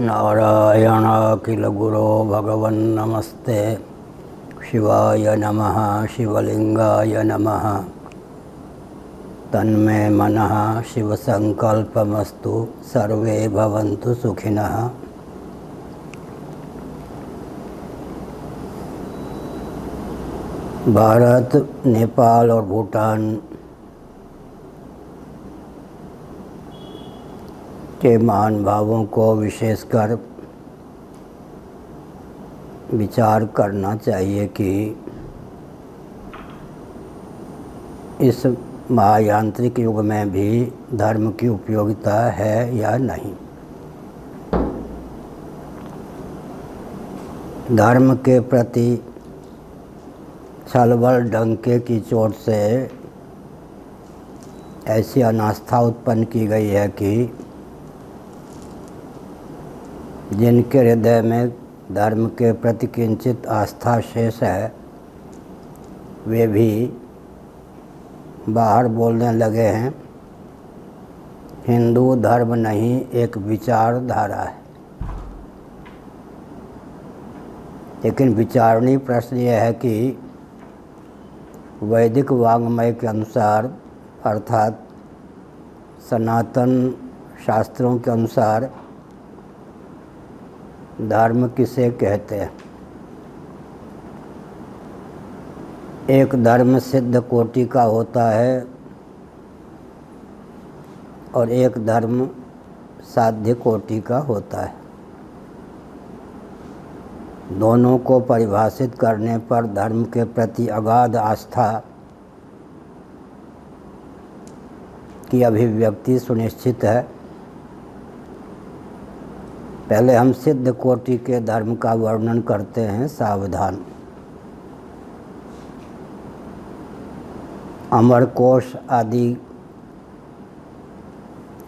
नारायण अखिल गुरो भगवन् नमस्ते शिवाय नमः शिवलिंगाय नमः। तन्मे मनः शिवसंकल्पमस्तु सर्वे भवन्तु सुखिनः। भारत, नेपाल और भूटान के महान भावों को विशेषकर विचार करना चाहिए कि इस महायांत्रिक युग में भी धर्म की उपयोगिता है या नहीं। धर्म के प्रति छलबल डंके की चोट से ऐसी अनास्था उत्पन्न की गई है कि जिनके हृदय में धर्म के प्रति किंचित आस्था शेष है वे भी बाहर बोलने लगे हैं हिंदू धर्म नहीं एक विचारधारा है। लेकिन विचारणीय प्रश्न यह है कि वैदिक वाङ्मय के अनुसार अर्थात सनातन शास्त्रों के अनुसार धर्म किसे कहते हैं। एक धर्म सिद्ध कोटि का होता है और एक धर्म साध्य कोटि का होता है। दोनों को परिभाषित करने पर धर्म के प्रति अगाध आस्था की अभिव्यक्ति सुनिश्चित है। पहले हम सिद्ध कोटि के धर्म का वर्णन करते हैं। सावधान। अमरकोश आदि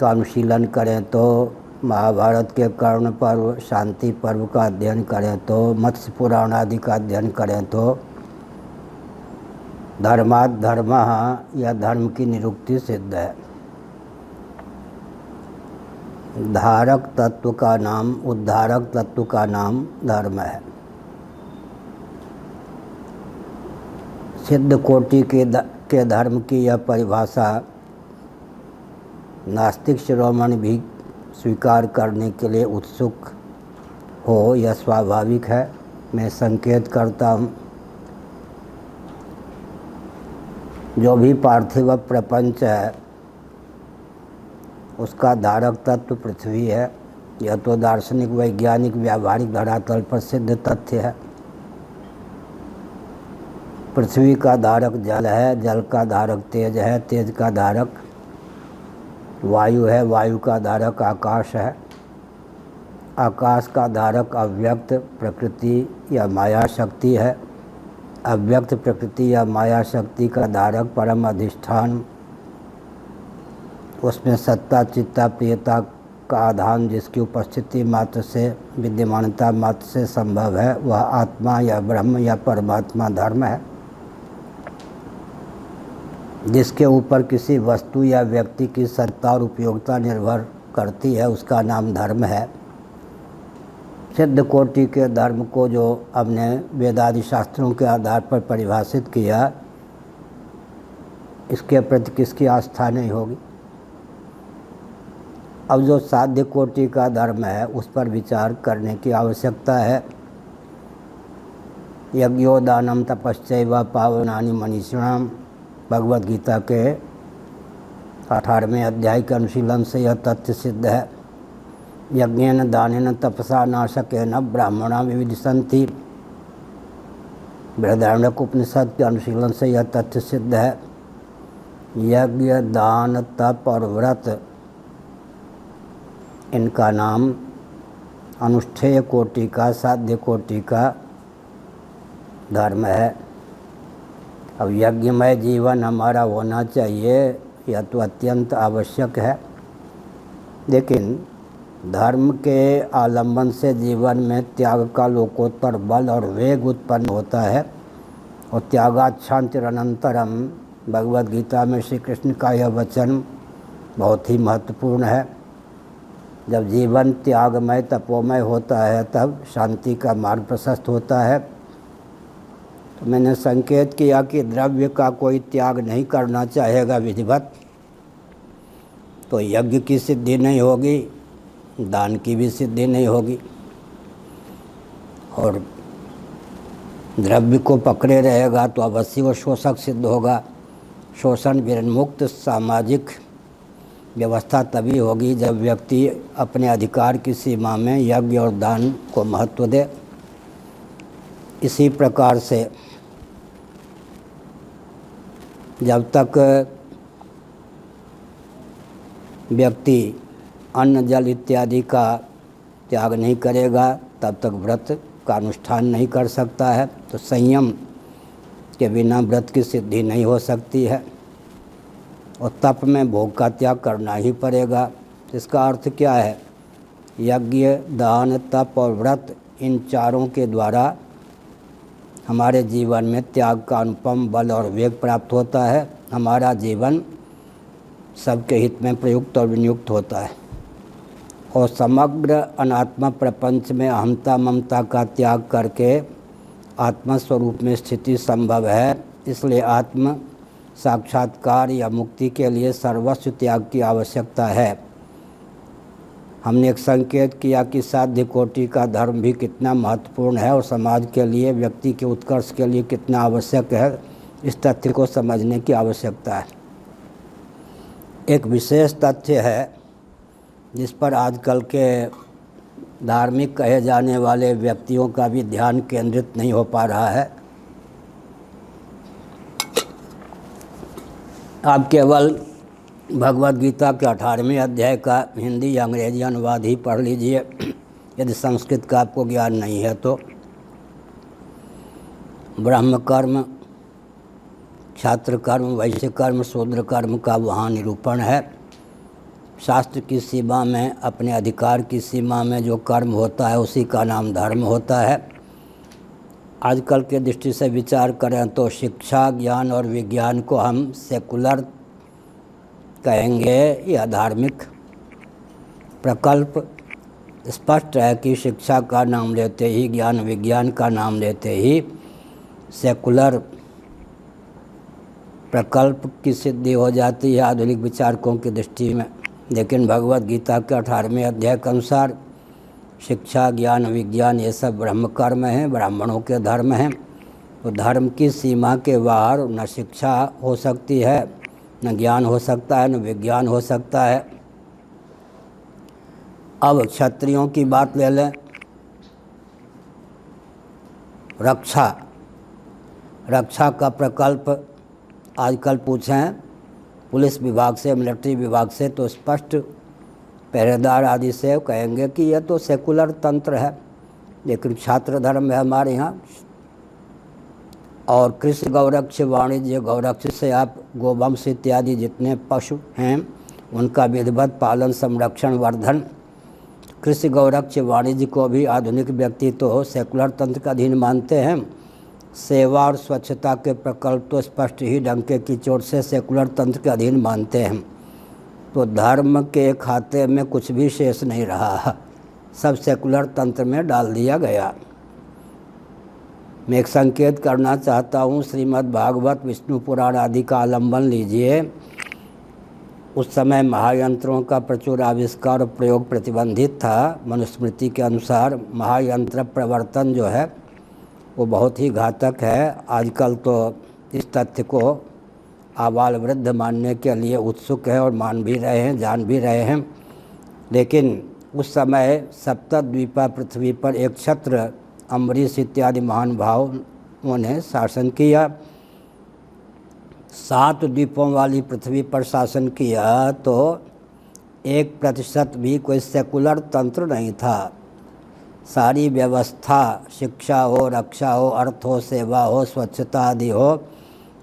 का अनुशीलन करें तो, महाभारत के कर्ण पर्व, शांति पर्व का अध्ययन करें तो, मत्स्य पुराण आदि का अध्ययन करें तो धर्मात् धर्मः या धर्म की निरुक्ति सिद्ध है। धारक तत्व का नाम, उद्धारक तत्व का नाम धर्म है। सिद्ध कोटि के धर्म की यह परिभाषा नास्तिक शिरोमणि भी स्वीकार करने के लिए उत्सुक हो यह स्वाभाविक है। मैं संकेत करता हूँ जो भी पार्थिव प्रपंच है उसका धारक तत्व पृथ्वी है। यह तो दार्शनिक वैज्ञानिक व्यावहारिक धरातल पर सिद्ध तथ्य है। पृथ्वी का धारक जल है, जल का धारक तेज है, तेज का धारक वायु है, वायु का धारक आकाश है, आकाश का धारक अव्यक्त प्रकृति या माया शक्ति है, अव्यक्त प्रकृति या माया शक्ति का धारक परम अधिष्ठान, उसमें सत्ता चित्ता प्रियता का आधान जिसकी उपस्थिति मात्र से, विद्यमानता मात्र से संभव है, वह आत्मा या ब्रह्म या परमात्मा धर्म है। जिसके ऊपर किसी वस्तु या व्यक्ति की सत्ता और उपयोगिता निर्भर करती है उसका नाम धर्म है। सिद्ध कोटि के धर्म को जो हमने वेदादि शास्त्रों के आधार पर परिभाषित किया, इसके प्रति किसकी आस्था नहीं होगी। अब जो साध्य कोटि का धर्म है उस पर विचार करने की आवश्यकता है। यज्ञोदानम तपश्चैव पावनानि मनीषिणाम, भगवद गीता के 18वें अध्याय के अनुशीलन से यह तथ्य सिद्ध है। यज्ञेन दानेन तपसा नाशकेन ब्राह्मणा विविदिशन्ति, बृहदारण्यक उपनिषद के अनुशीलन से यह तथ्य सिद्ध है। यज्ञ दान तप और व्रत इनका नाम अनुष्ठेय कोटि का, साध्य कोटि का धर्म है। अब यज्ञमय जीवन हमारा होना चाहिए, यह तो अत्यंत आवश्यक है। लेकिन धर्म के आलंबन से जीवन में त्याग का लोकोत्तर बल और वेग उत्पन्न होता है। और त्यागात् शान्तिरनन्तरम, भगवद गीता में श्री कृष्ण का यह वचन बहुत ही महत्वपूर्ण है। जब जीवन त्यागमय तपोमय होता है तब शांति का मार्ग प्रशस्त होता है। तो मैंने संकेत किया कि द्रव्य का कोई त्याग नहीं करना चाहेगा विधिवत तो यज्ञ की सिद्धि नहीं होगी, दान की भी सिद्धि नहीं होगी। और द्रव्य को पकड़े रहेगा तो अवश्य वो शोषक सिद्ध होगा। शोषण विमुक्त सामाजिक व्यवस्था तभी होगी जब व्यक्ति अपने अधिकार की सीमा में यज्ञ और दान को महत्व दे। इसी प्रकार से जब तक व्यक्ति अन्न जल इत्यादि का त्याग नहीं करेगा तब तक व्रत का अनुष्ठान नहीं कर सकता है। तो संयम के बिना व्रत की सिद्धि नहीं हो सकती है और तप में भोग का त्याग करना ही पड़ेगा। इसका अर्थ क्या है? यज्ञ, दान, तप और व्रत, इन चारों के द्वारा हमारे जीवन में त्याग का अनुपम बल और वेग प्राप्त होता है। हमारा जीवन सबके हित में प्रयुक्त और विनियुक्त होता है और समग्र अनात्मा प्रपंच में अहंता ममता का त्याग करके आत्मस्वरूप में स्थिति संभव है। इसलिए आत्म साक्षात्कार या मुक्ति के लिए सर्वस्व त्याग की आवश्यकता है। हमने एक संकेत किया कि साध्य कोटि का धर्म भी कितना महत्वपूर्ण है और समाज के लिए, व्यक्ति के उत्कर्ष के लिए कितना आवश्यक है, इस तथ्य को समझने की आवश्यकता है। एक विशेष तथ्य है जिस पर आजकल के धार्मिक कहे जाने वाले व्यक्तियों का भी ध्यान केंद्रित नहीं हो पा रहा है। आप केवल भगवद गीता के 18वें अध्याय का हिंदी या अंग्रेजी अनुवाद ही पढ़ लीजिए यदि संस्कृत का आपको ज्ञान नहीं है तो। ब्रह्म कर्म, क्षात्र कर्म, वैश्य कर्म, शूद्र कर्म का वहाँ निरूपण है। शास्त्र की सीमा में, अपने अधिकार की सीमा में जो कर्म होता है उसी का नाम धर्म होता है। आजकल के दृष्टि से विचार करें तो शिक्षा, ज्ञान और विज्ञान को हम सेकुलर कहेंगे या धार्मिक प्रकल्प। स्पष्ट है कि शिक्षा का नाम लेते ही, ज्ञान विज्ञान का नाम लेते ही सेकुलर प्रकल्प की सिद्धि हो जाती है आधुनिक विचारकों की दृष्टि में। लेकिन भगवद गीता के 18वें अध्याय के अनुसार शिक्षा, ज्ञान, विज्ञान ये सब ब्रह्म कर्म हैं, ब्राह्मणों के धर्म हैं। तो धर्म की सीमा के बाहर न शिक्षा हो सकती है, न ज्ञान हो सकता है, न विज्ञान हो सकता है। अब क्षत्रियों की बात ले लें। रक्षा का प्रकल्प आजकल पूछें पुलिस विभाग से, मिलिट्री विभाग से, तो स्पष्ट पहरेदार आदि से कहेंगे कि यह तो सेकुलर तंत्र है। लेकिन छात्र धर्म है हमारे यहाँ। और कृषि गौरक्ष, वाणिज्य गौरक्ष से आप गोवंश इत्यादि जितने पशु हैं उनका विधिवत पालन, संरक्षण, वर्धन। कृषि गौरक्ष वाणिज्य को भी आधुनिक व्यक्ति तो सेकुलर तंत्र का अधीन मानते हैं। सेवा और स्वच्छता के प्रकल्प तो स्पष्ट ही डंके की चोट से सेकुलर तंत्र के अधीन मानते हैं। तो धर्म के खाते में कुछ भी शेष नहीं रहा, सब सेकुलर तंत्र में डाल दिया गया। मैं एक संकेत करना चाहता हूँ, श्रीमद् भागवत, विष्णु पुराण आदि का आलंबन लीजिए। उस समय महायंत्रों का प्रचुर आविष्कार और प्रयोग प्रतिबंधित था। मनुस्मृति के अनुसार महायंत्र प्रवर्तन जो है वो बहुत ही घातक है। आजकल तो इस तथ्य को आबाल वृद्ध मानने के लिए उत्सुक है और मान भी रहे हैं, जान भी रहे हैं। लेकिन उस समय सप्तद्वीपा पृथ्वी पर एक क्षत्र, अम्बरीश इत्यादि महान भावों ने शासन किया। 7 द्वीपों वाली पृथ्वी पर शासन किया तो 1% भी कोई सेकुलर तंत्र नहीं था। सारी व्यवस्था, शिक्षा हो, रक्षा हो, अर्थ हो, सेवा हो, स्वच्छता आदि हो,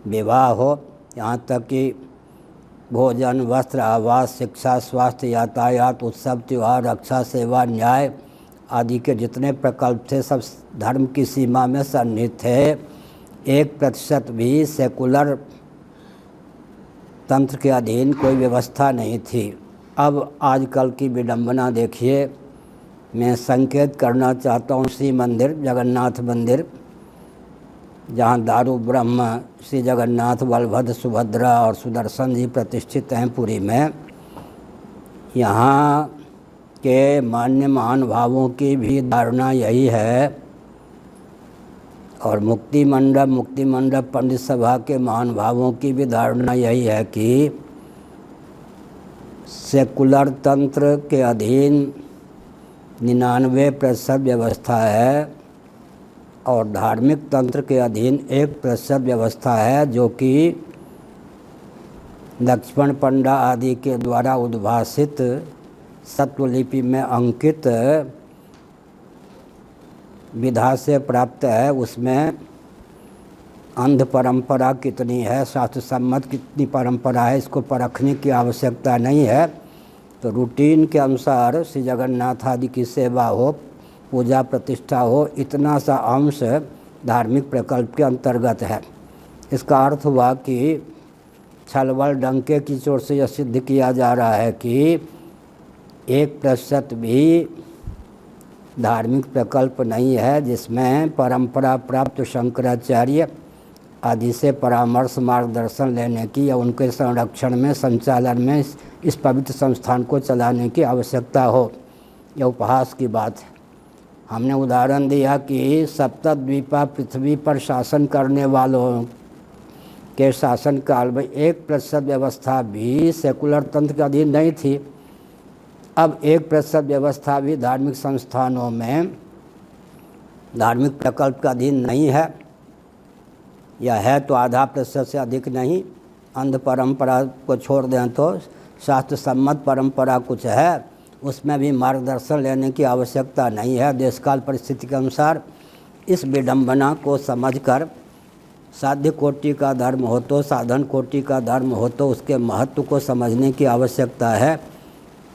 विवाह हो, यहाँ तक कि भोजन, वस्त्र, आवास, शिक्षा, स्वास्थ्य, यातायात, उत्सव, त्यौहार, रक्षा, सेवा, न्याय आदि के जितने प्रकल्प थे सब धर्म की सीमा में सन्निहित थे। 1% भी सेकुलर तंत्र के अधीन कोई व्यवस्था नहीं थी। अब आजकल की विडंबना देखिए, मैं संकेत करना चाहता हूँ श्री मंदिर जगन्नाथ मंदिर, जहाँ दारू ब्रह्म श्री जगन्नाथ बलभद्र सुभद्रा और सुदर्शन जी प्रतिष्ठित हैं पुरी में। यहाँ के मान्य महानुभावों की भी धारणा यही है, और मुक्ति मंडप पंडित सभा के महानुभावों की भी धारणा यही है कि सेकुलर तंत्र के अधीन 99% व्यवस्था है और धार्मिक तंत्र के अधीन 1% व्यवस्था है, जो कि लक्ष्मण पंडा आदि के द्वारा उद्भासित सत्वलिपि में अंकित विधा से प्राप्त है। उसमें अंध परंपरा कितनी है, शास्त्र सम्मत कितनी परंपरा है, इसको परखने की आवश्यकता नहीं है। तो रूटीन के अनुसार श्री जगन्नाथ आदि की सेवा हो, पूजा प्रतिष्ठा हो, इतना सा अंश धार्मिक प्रकल्प के अंतर्गत है। इसका अर्थ हुआ कि छलबल डंके की चोट से यह सिद्ध किया जा रहा है कि 1% भी धार्मिक प्रकल्प नहीं है जिसमें परंपरा प्राप्त शंकराचार्य आदि से परामर्श मार्गदर्शन लेने की या उनके संरक्षण में संचालन में इस पवित्र संस्थान को चलाने की आवश्यकता हो। यह उपहास की बात है। हमने उदाहरण दिया कि सप्तद्वीपा पृथ्वी पर शासन करने वालों के शासन काल में 1% व्यवस्था भी सेकुलर तंत्र के अधीन नहीं थी। अब 1% व्यवस्था भी धार्मिक संस्थानों में धार्मिक प्रकल्प का अधीन नहीं है, या है तो आधा प्रतिशत से अधिक नहीं। अंध परंपरा को छोड़ दें तो शास्त्र सम्मत परंपरा कुछ है, उसमें भी मार्गदर्शन लेने की आवश्यकता नहीं है। देशकाल परिस्थिति के अनुसार इस विडंबना को समझकर साध्य कोटि का धर्म हो तो साधन कोटि का धर्म हो तो उसके महत्व को समझने की आवश्यकता है।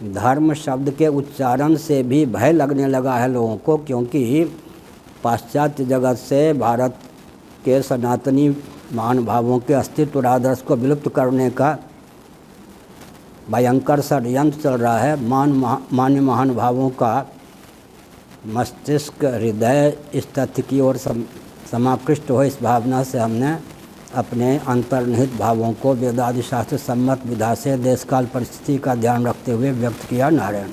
धर्म शब्द के उच्चारण से भी भय लगने लगा है लोगों को, क्योंकि पाश्चात्य जगत से भारत के सनातनी महानुभावों के अस्तित्व और आदर्श को विलुप्त करने का भयंकर षड्यंत्र चल रहा है। मान्य महानुभावों का मस्तिष्क हृदय इस तथ्य की ओर समाकृष्ट हो, इस भावना से हमने अपने अंतर्निहित भावों को वेदादि शास्त्र सम्मत विधा से देशकाल परिस्थिति का ध्यान रखते हुए व्यक्त किया। नारायण।